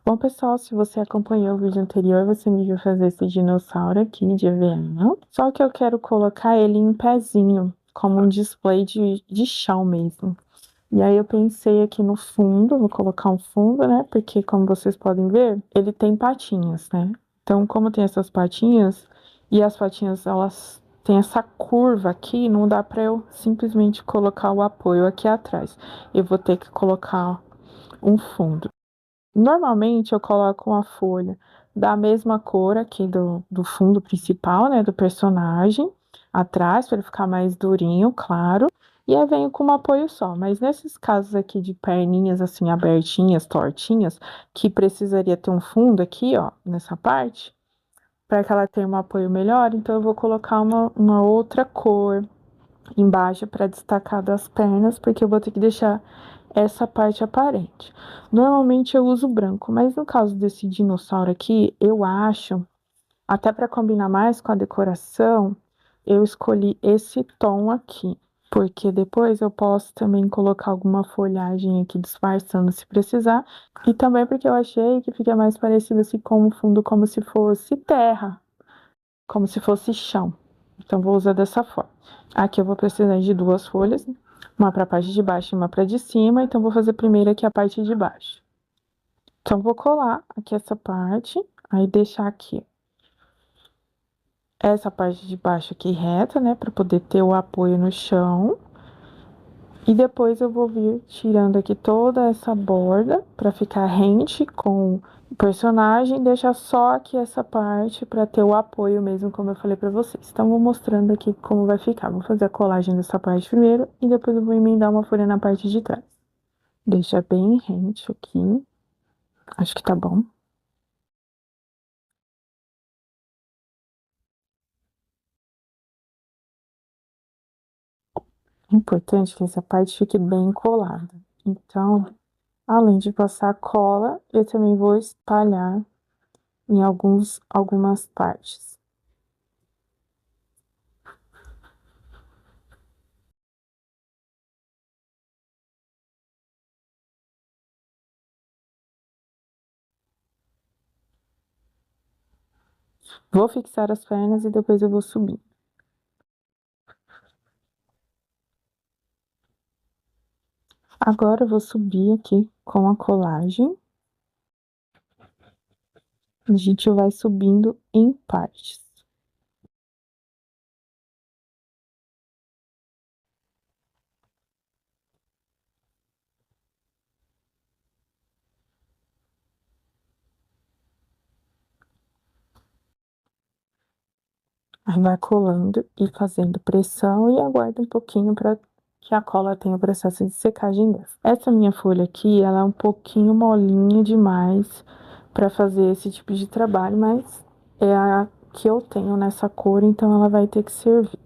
Bom, pessoal, se você acompanhou o vídeo anterior, você me viu fazer esse dinossauro aqui de EVA. Só que eu quero colocar ele em pezinho, como um display de chão mesmo. E aí eu pensei aqui no fundo, vou colocar um fundo, né? Porque como vocês podem ver, ele tem patinhas, né? Então, como tem essas patinhas, e as patinhas, elas têm essa curva aqui, não dá para eu simplesmente colocar o apoio aqui atrás. Eu vou ter que colocar um fundo. Normalmente eu coloco uma folha da mesma cor aqui do fundo principal, né, do personagem, atrás, para ele ficar mais durinho, claro. E eu venho com um apoio só. Mas nesses casos aqui de perninhas assim abertinhas, tortinhas, que precisaria ter um fundo aqui, ó, nessa parte, para que ela tenha um apoio melhor, então eu vou colocar uma outra cor embaixo para destacar das pernas, porque eu vou ter que deixar essa parte aparente. Normalmente eu uso branco, mas no caso desse dinossauro aqui, eu acho, até para combinar mais com a decoração, eu escolhi esse tom aqui. Porque depois eu posso também colocar alguma folhagem aqui disfarçando se precisar. E também porque eu achei que fica mais parecido assim com o fundo, como se fosse terra, como se fosse chão. Então, vou usar dessa forma. Aqui eu vou precisar de duas folhas, uma para a parte de baixo e uma para de cima. Então, vou fazer primeiro aqui a parte de baixo. Então, vou colar aqui essa parte, aí deixar aqui essa parte de baixo aqui reta, né, para poder ter o apoio no chão. E depois eu vou vir tirando aqui toda essa borda para ficar rente com o personagem, deixar só aqui essa parte para ter o apoio mesmo, como eu falei para vocês. Então, vou mostrando aqui como vai ficar. Vou fazer a colagem dessa parte primeiro e depois eu vou emendar uma folha na parte de trás. Deixa bem rente aqui. Acho que tá bom. É importante que essa parte fique bem colada. Então, além de passar cola, eu também vou espalhar em algumas partes. Vou fixar as pernas e depois eu vou subir. Agora eu vou subir aqui com a colagem. A gente vai subindo em partes. Aí vai colando e fazendo pressão e aguarda um pouquinho para que a cola tenha o processo de secagem dela. Essa minha folha aqui, ela é um pouquinho molinha demais para fazer esse tipo de trabalho, mas é a que eu tenho nessa cor, então ela vai ter que servir.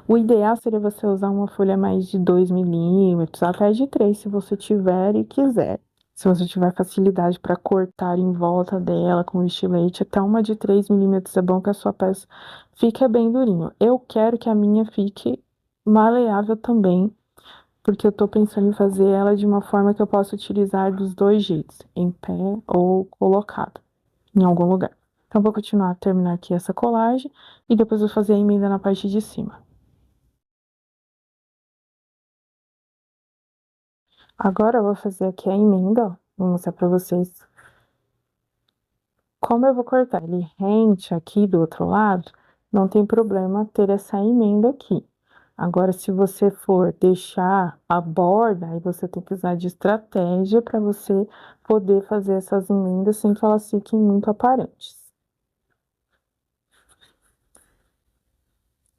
O ideal seria você usar uma folha mais de 2 milímetros, até de 3, se você tiver e quiser. Se você tiver facilidade para cortar em volta dela com estilete, até uma de 3 milímetros é bom que a sua peça fique bem durinho. Eu quero que a minha fique maleável também, porque eu tô pensando em fazer ela de uma forma que eu possa utilizar dos dois jeitos, em pé ou colocado em algum lugar. Então, vou continuar, terminar aqui essa colagem e depois vou fazer a emenda na parte de cima. Agora eu vou fazer aqui a emenda, ó. Vou mostrar pra vocês como eu vou cortar ele rente aqui do outro lado, não tem problema ter essa emenda aqui. Agora, se você for deixar a borda, aí você tem que usar de estratégia para você poder fazer essas emendas sem que elas fiquem muito aparentes.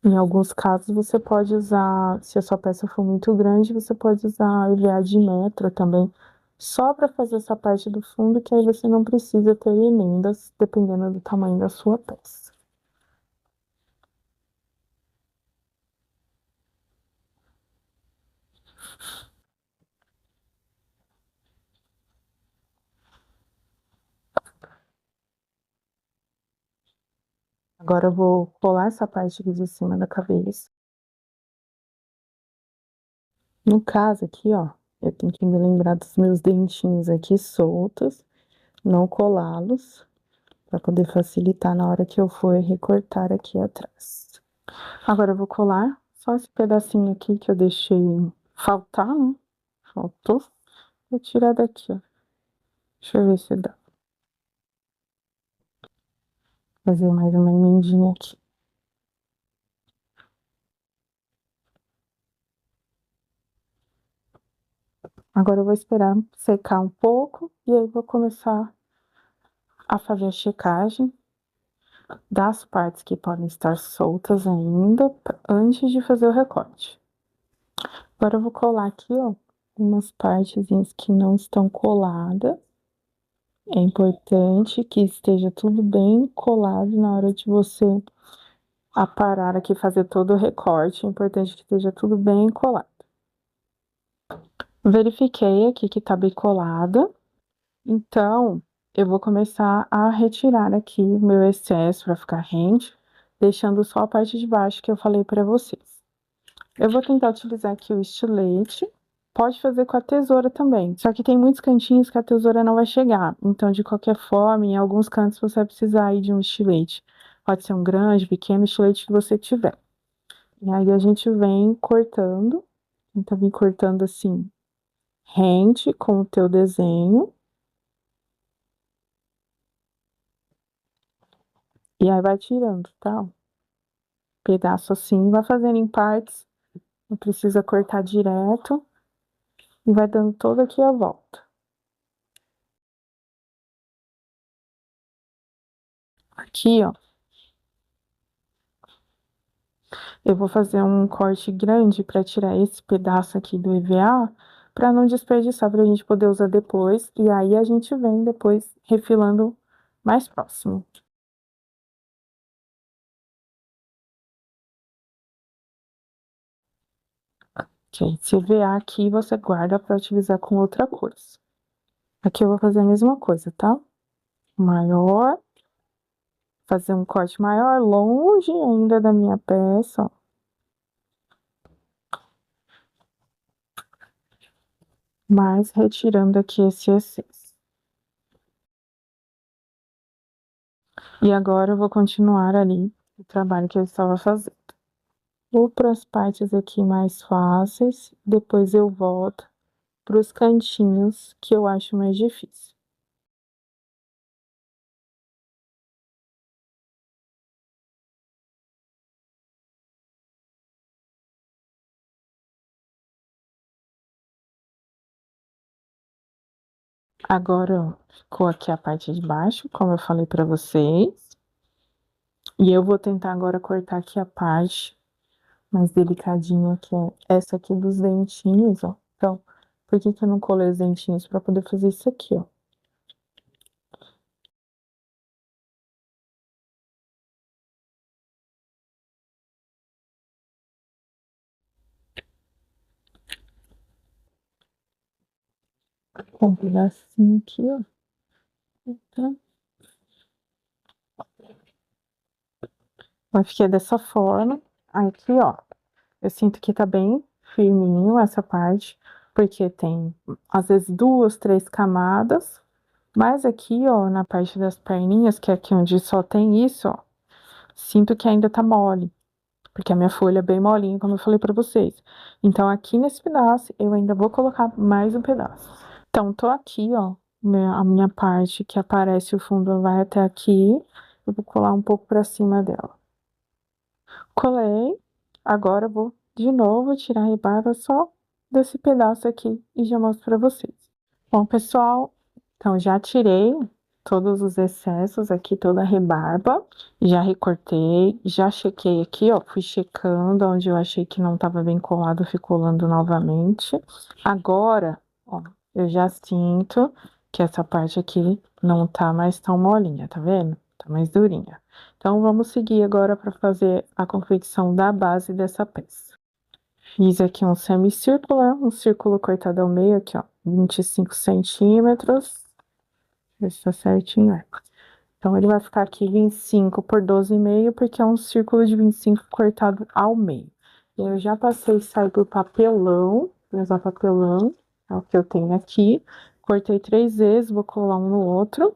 Em alguns casos, você pode usar, se a sua peça for muito grande, você pode usar EVA de metro também, só para fazer essa parte do fundo, que aí você não precisa ter emendas, dependendo do tamanho da sua peça. Agora eu vou colar essa parte aqui de cima da cabeça. No caso aqui, ó, eu tenho que me lembrar dos meus dentinhos aqui soltos. não colá-los, para poder facilitar na hora que eu for recortar aqui atrás. Agora eu vou colar só esse pedacinho aqui que eu deixei faltar, né? Faltou. Vou tirar daqui, ó. Deixa eu ver se dá. Fazer mais uma emendinha aqui. Agora eu vou esperar secar um pouco e aí vou começar a fazer a checagem das partes que podem estar soltas ainda antes de fazer o recorte. Agora eu vou colar aqui, ó, umas partezinhas que não estão coladas. É importante que esteja tudo bem colado na hora de você aparar aqui, fazer todo o recorte. É importante que esteja tudo bem colado. Verifiquei aqui que tá bem colada. Então, eu vou começar a retirar aqui o meu excesso para ficar rente, deixando só a parte de baixo que eu falei para vocês. Eu vou tentar utilizar aqui o estilete. Pode fazer com a tesoura também. Só que tem muitos cantinhos que a tesoura não vai chegar. Então, de qualquer forma, em alguns cantos você vai precisar aí de um estilete. Pode ser um grande, pequeno, estilete que você tiver. E aí a gente vem cortando. Tenta vir cortando assim, rente com o teu desenho. E aí vai tirando, tá? Pedaço assim, vai fazendo em partes. Não precisa cortar direto. E vai dando toda aqui a volta. Aqui, ó. Eu vou fazer um corte grande para tirar esse pedaço aqui do EVA, para não desperdiçar, para a gente poder usar depois. E aí a gente vem depois refilando mais próximo. Ok, esse EVA aqui você guarda para utilizar com outra coisa. Aqui eu vou fazer a mesma coisa, tá? Maior. Fazer um corte maior, longe ainda da minha peça, ó. Mas retirando aqui esse excesso. E agora eu vou continuar ali o trabalho que eu estava fazendo. Vou para as partes aqui mais fáceis, depois eu volto para os cantinhos que eu acho mais difícil. Agora, ó, ficou aqui a parte de baixo, como eu falei para vocês. E eu vou tentar agora cortar aqui a parte mais delicadinha, que é essa aqui dos dentinhos, ó. Então, por que que eu não colei os dentinhos? Para poder fazer isso aqui, ó. Com um pedacinho aqui, ó. Tá? Vai ficar dessa forma. Aqui, ó. Eu sinto que tá bem firminho essa parte, porque tem, às vezes, duas, três camadas. Mas aqui, ó, na parte das perninhas, que é aqui onde só tem isso, ó, sinto que ainda tá mole. Porque a minha folha é bem molinha, como eu falei pra vocês. Então, aqui nesse pedaço, eu ainda vou colocar mais um pedaço. Então, tô aqui, ó, a minha parte que aparece o fundo vai até aqui. Eu vou colar um pouco pra cima dela. Colei. Agora eu vou de novo tirar a rebarba só desse pedaço aqui e já mostro pra vocês. Bom, pessoal, então já tirei todos os excessos aqui, toda a rebarba. Já recortei, já chequei aqui, ó. Fui checando onde eu achei que não tava bem colado, fui colando novamente. Agora, ó, eu já sinto que essa parte aqui não tá mais tão molinha, tá vendo? Tá mais durinha. Então, vamos seguir agora para fazer a confecção da base dessa peça. Fiz aqui um semicírculo, um círculo cortado ao meio aqui, ó, 25 centímetros. Ver se tá certinho, é. Então, ele vai ficar aqui 25 por 12,5, porque é um círculo de 25 cortado ao meio. Eu já passei isso aí por papelão, vou usar papelão, é o que eu tenho aqui. Cortei 3 vezes, vou colar um no outro.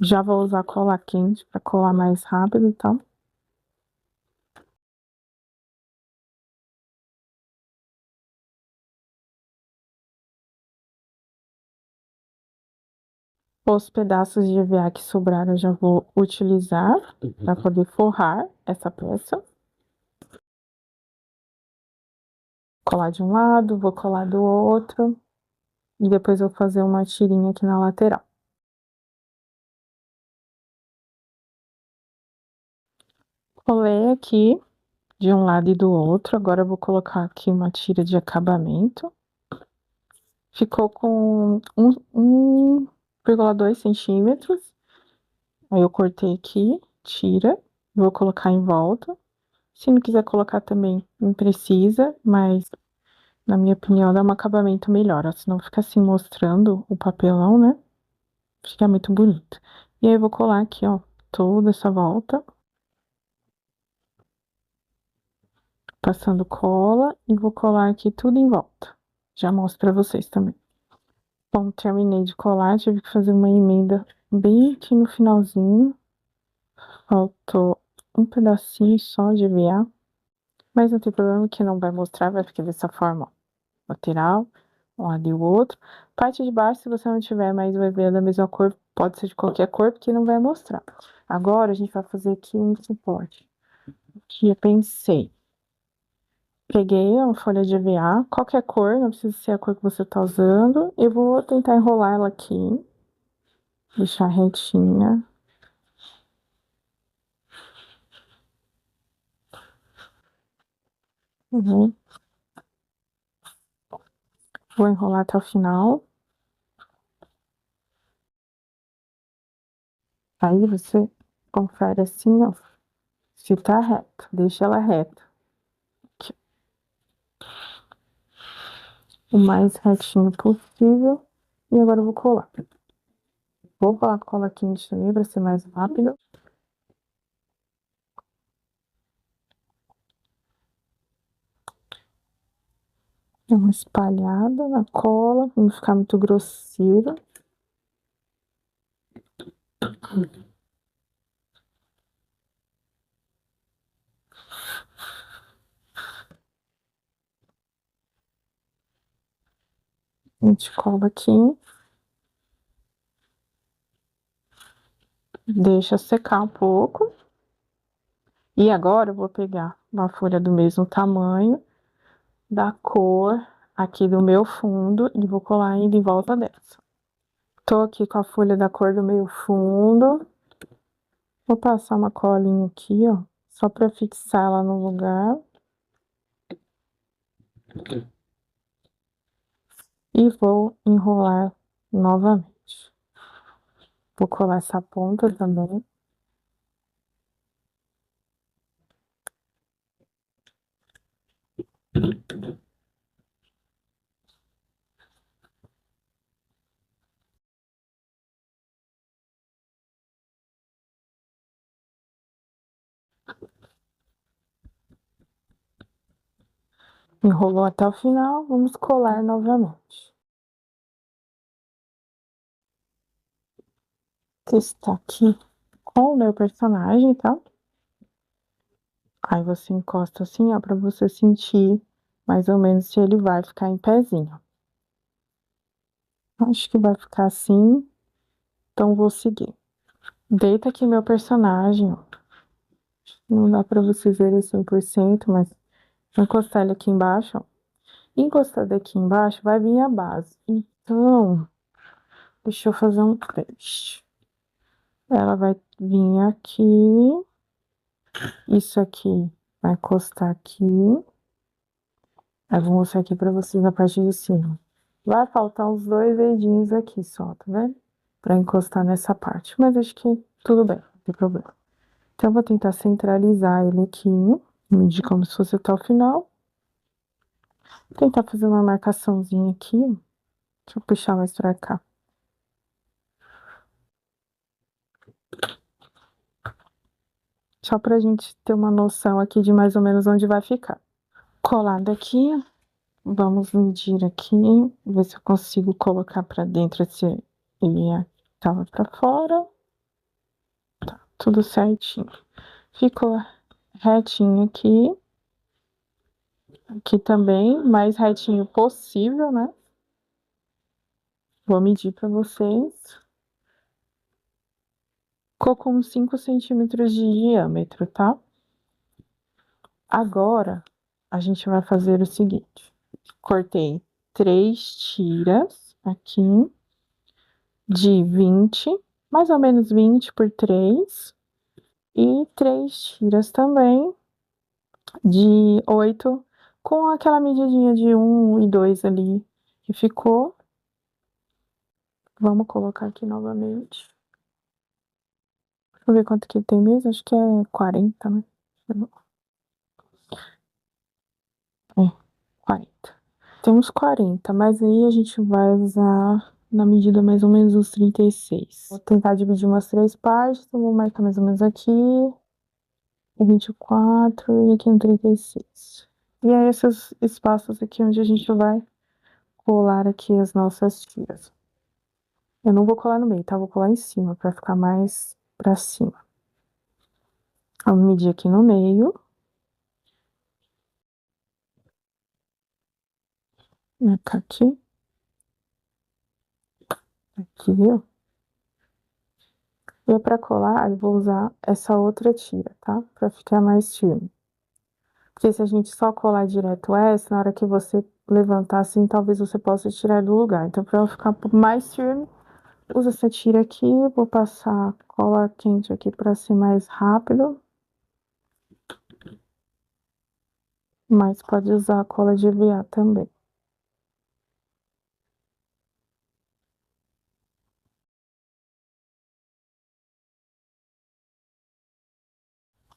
Já vou usar cola quente para colar mais rápido, tá? Os pedaços de EVA que sobraram eu já vou utilizar para poder forrar essa peça. Colar de um lado, vou colar do outro. E depois eu vou fazer uma tirinha aqui na lateral. Colei aqui de um lado e do outro. Agora eu vou colocar aqui uma tira de acabamento. Ficou com 1,2 centímetros. Aí eu cortei aqui, tira, vou colocar em volta. Se não quiser colocar também, não precisa, mas na minha opinião dá um acabamento melhor, ó, senão fica assim mostrando o papelão, né? Fica muito bonito. E aí eu vou colar aqui, ó, toda essa volta, passando cola e vou colar aqui tudo em volta. Já mostro pra vocês também. Bom, terminei de colar, tive que fazer uma emenda bem aqui no finalzinho. Faltou um pedacinho só de EVA, mas não tem problema que não vai mostrar, vai ficar dessa forma, ó, lateral, um lado e o outro. Parte de baixo, se você não tiver mais o EVA da mesma cor, pode ser de qualquer cor, porque não vai mostrar. Agora a gente vai fazer aqui um suporte. Que eu pensei. Peguei uma folha de EVA, qualquer cor, não precisa ser a cor que você tá usando. Eu vou tentar enrolar ela aqui, deixar retinha. Uhum. Vou enrolar até o final. Aí você confere assim, ó, se tá reto, deixa ela reta. Aqui. O mais retinho possível. E agora eu vou colar. Vou colar cola quente também para ser mais rápido. Dá uma espalhada na cola, pra não ficar muito grosseiro. A gente cola aqui. Deixa secar um pouco. E agora eu vou pegar uma folha do mesmo tamanho, da cor aqui do meu fundo, e vou colar ainda em volta dessa. Tô aqui com a folha da cor do meu fundo. Vou passar uma colinha aqui, ó, só pra fixar ela no lugar. E vou enrolar novamente. Vou colar essa ponta também. Enrolou até o final, vamos colar novamente. Que está aqui com o meu personagem, tá? Aí você encosta assim, ó, pra você sentir mais ou menos se ele vai ficar em pezinho. Acho que vai ficar assim, então vou seguir. Deita aqui meu personagem, ó. Não dá pra vocês verem 100%, mas vou encostar ele aqui embaixo, ó. Encostado aqui embaixo vai vir a base. Então, deixa eu fazer um teste. Ela vai vir aqui. Isso aqui vai encostar aqui. Eu vou mostrar aqui pra vocês a parte de cima. Vai faltar uns 2 dedinhos aqui só, tá vendo? Pra encostar nessa parte. Mas acho que tudo bem, não tem problema. Então, eu vou tentar centralizar ele aqui. Medir como se fosse até o final. Tentar fazer uma marcaçãozinha aqui. Deixa eu puxar mais pra cá. Só pra gente ter uma noção aqui de mais ou menos onde vai ficar. Colado aqui. Vamos medir aqui, ver se eu consigo colocar pra dentro se ele tava pra fora. Tá, tudo certinho. Ficou retinho aqui. Aqui também, mais retinho possível, né? Vou medir pra vocês. Ficou com 5 centímetros de diâmetro, tá? Agora, a gente vai fazer o seguinte. Cortei 3 tiras aqui de 20, mais ou menos 20 por 3, e 3 tiras também de 8, com aquela medidinha de 1 e 2 ali que ficou. Vamos colocar aqui novamente. Deixa eu ver quanto que tem mesmo, acho que é 40, né? É, 40. Temos 40, mas aí a gente vai usar na medida mais ou menos os 36. Vou tentar dividir umas 3 partes, então vou marcar mais ou menos aqui, o 24 e aqui no 36. E aí esses espaços aqui onde a gente vai colar aqui as nossas tiras. Eu não vou colar no meio, tá? Vou colar em cima, pra ficar mais pra cima. Vamos medir aqui no meio. Marcar aqui. Aqui, viu? E pra colar, eu vou usar essa outra tira, tá? Pra ficar mais firme. Porque se a gente só colar direto essa, na hora que você levantar assim, talvez você possa tirar do lugar. Então, pra ela ficar mais firme, usa essa tira aqui. Vou passar cola quente aqui pra ser mais rápido. Mas pode usar a cola de EVA também.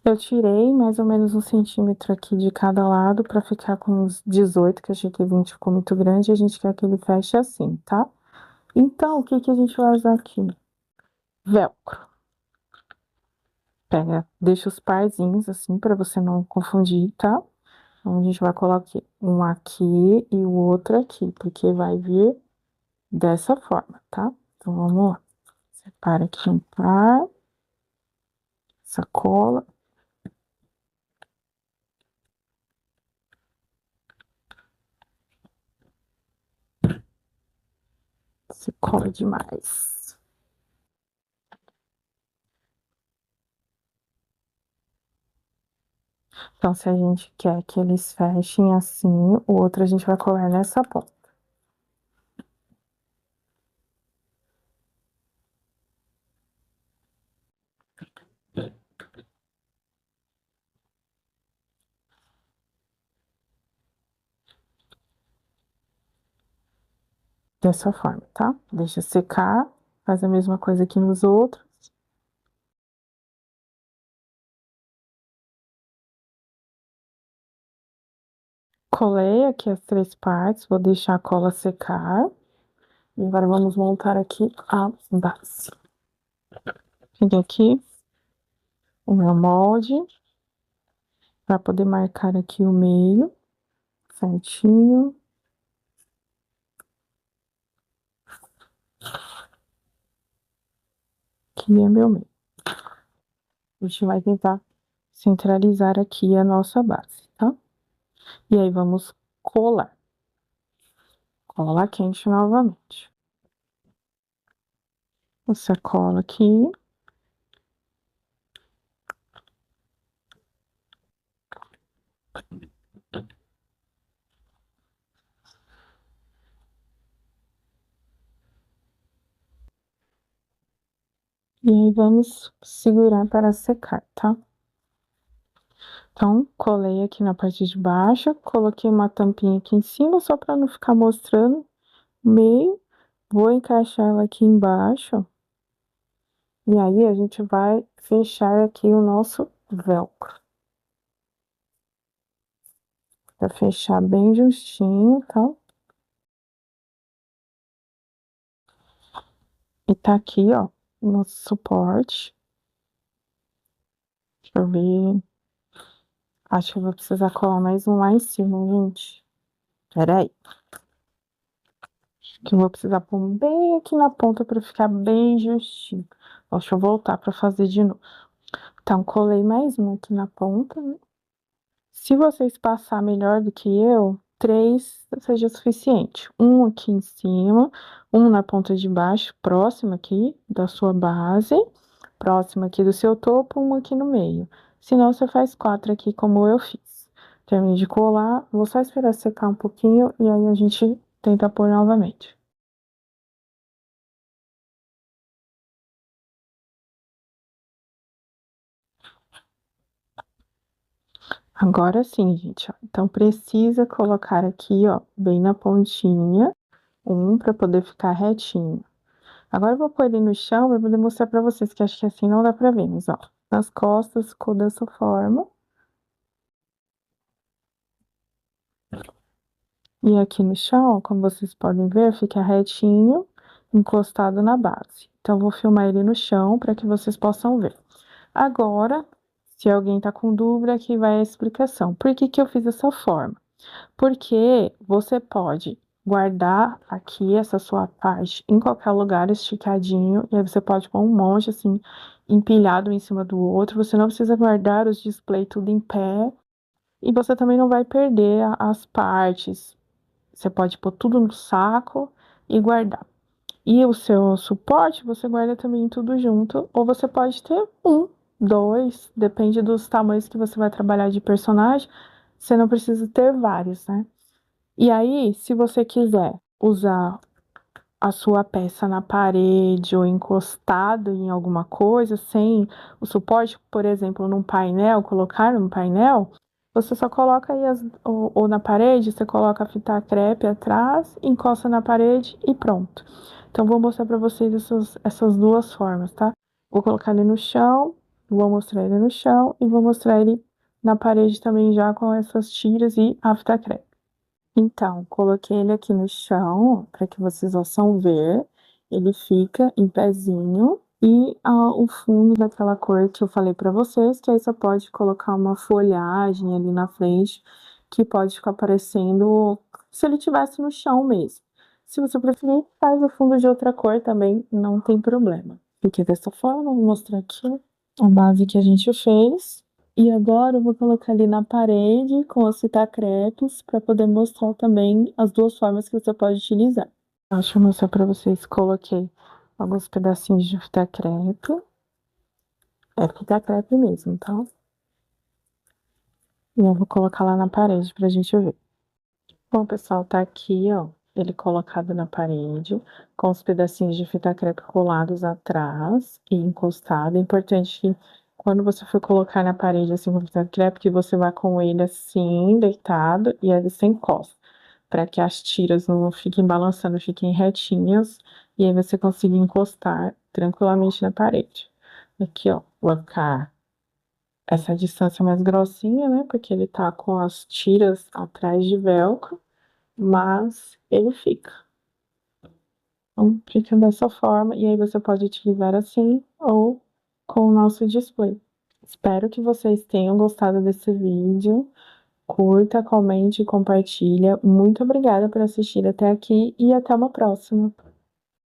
Eu tirei mais ou menos 1 centímetro aqui de cada lado pra ficar com uns 18, que eu achei que 20 ficou muito grande, e a gente quer que ele feche assim, tá? Então, o que que a gente vai usar aqui? Velcro. Pega, deixa os parzinhos assim pra você não confundir, tá? Então, a gente vai colocar um aqui e o outro aqui, porque vai vir dessa forma, tá? Então, vamos lá. Separa aqui um par, essa cola. Se cola demais. Então, se a gente quer que eles fechem assim, o outro a gente vai colar nessa ponta. Dessa forma, tá? Deixa secar, faz a mesma coisa aqui nos outros. Colei aqui as 3 partes, vou deixar a cola secar. E agora vamos montar aqui a base. Peguei aqui o meu molde, para poder marcar aqui o meio, certinho. Aqui é meu meio. A gente vai tentar centralizar aqui a nossa base, tá? E aí, vamos colar. Cola quente novamente. Você cola aqui. E aí, vamos segurar para secar, tá? Então, colei aqui na parte de baixo, coloquei uma tampinha aqui em cima, só para não ficar mostrando o meio. Vou encaixar ela aqui embaixo. E aí, a gente vai fechar aqui o nosso velcro. Pra fechar bem justinho, tá? E tá aqui, ó, o nosso suporte. Deixa eu ver. Acho que eu vou precisar colar mais um lá em cima, gente. Peraí, que eu vou precisar pôr bem aqui na ponta para ficar bem justinho. Deixa eu voltar para fazer de novo. Então, colei mais um aqui na ponta, né? Se vocês passar melhor do que eu, três seja suficiente. Um aqui em cima, um na ponta de baixo, próximo aqui da sua base, próximo aqui do seu topo, um aqui no meio. Senão, você faz quatro aqui, como eu fiz. Termine de colar, vou só esperar secar um pouquinho e aí a gente tenta pôr novamente. Agora sim, gente, ó. Então, precisa colocar aqui, ó, bem na pontinha, um para poder ficar retinho. Agora eu vou pôr ele no chão para poder mostrar para vocês, que acho que assim não dá para ver, mas ó, nas costas ficou dessa forma. E aqui no chão, como vocês podem ver, fica retinho, encostado na base. Então, eu vou filmar ele no chão para que vocês possam ver. Agora, se alguém tá com dúvida, aqui vai a explicação. Por que que eu fiz dessa forma? Porque você pode guardar aqui essa sua parte em qualquer lugar esticadinho, e aí você pode pôr um monte assim, empilhado em cima do outro. Você não precisa guardar os display tudo em pé, e você também não vai perder as partes. Você pode pôr tudo no saco e guardar. E o seu suporte, você guarda também tudo junto, ou você pode ter um, dois, depende dos tamanhos que você vai trabalhar de personagem. Você não precisa ter vários, né? E aí, se você quiser usar a sua peça na parede ou encostado em alguma coisa, sem o suporte, por exemplo, num painel, colocar num painel, você só coloca aí, ou na parede, você coloca a fita crepe atrás, encosta na parede e pronto. Então, vou mostrar para vocês essas duas formas, tá? Vou colocar ele no chão, vou mostrar ele no chão e vou mostrar ele na parede também já com essas tiras e a fita crepe. Então, coloquei ele aqui no chão para que vocês possam ver. Ele fica em pezinho e o fundo daquela cor que eu falei para vocês, que aí você pode colocar uma folhagem ali na frente, que pode ficar parecendo se ele tivesse no chão mesmo. Se você preferir, faz o fundo de outra cor também, não tem problema. Fique dessa forma, vou mostrar aqui a base que a gente fez. E agora eu vou colocar ali na parede com os fita-crepes para poder mostrar também as duas formas que você pode utilizar. Deixa eu mostrar para vocês. Coloquei alguns pedacinhos de fita-crepe. É fita-crepe mesmo, tá? E eu vou colocar lá na parede pra gente ver. Bom, pessoal, tá aqui, ó, ele colocado na parede, com os pedacinhos de fita crepe colados atrás e encostado. É importante que quando você for colocar na parede assim com fita crepe, que você vá com ele assim, deitado, e aí você encosta, para que as tiras não fiquem balançando, fiquem retinhas, e aí você consiga encostar tranquilamente na parede. Aqui, ó, vai ficar essa distância mais grossinha, né, porque ele tá com as tiras atrás de velcro, mas ele fica. Então, fica dessa forma, e aí você pode utilizar assim ou com o nosso display. Espero que vocês tenham gostado desse vídeo. Curta, comente e compartilha. Muito obrigada por assistir até aqui e até uma próxima.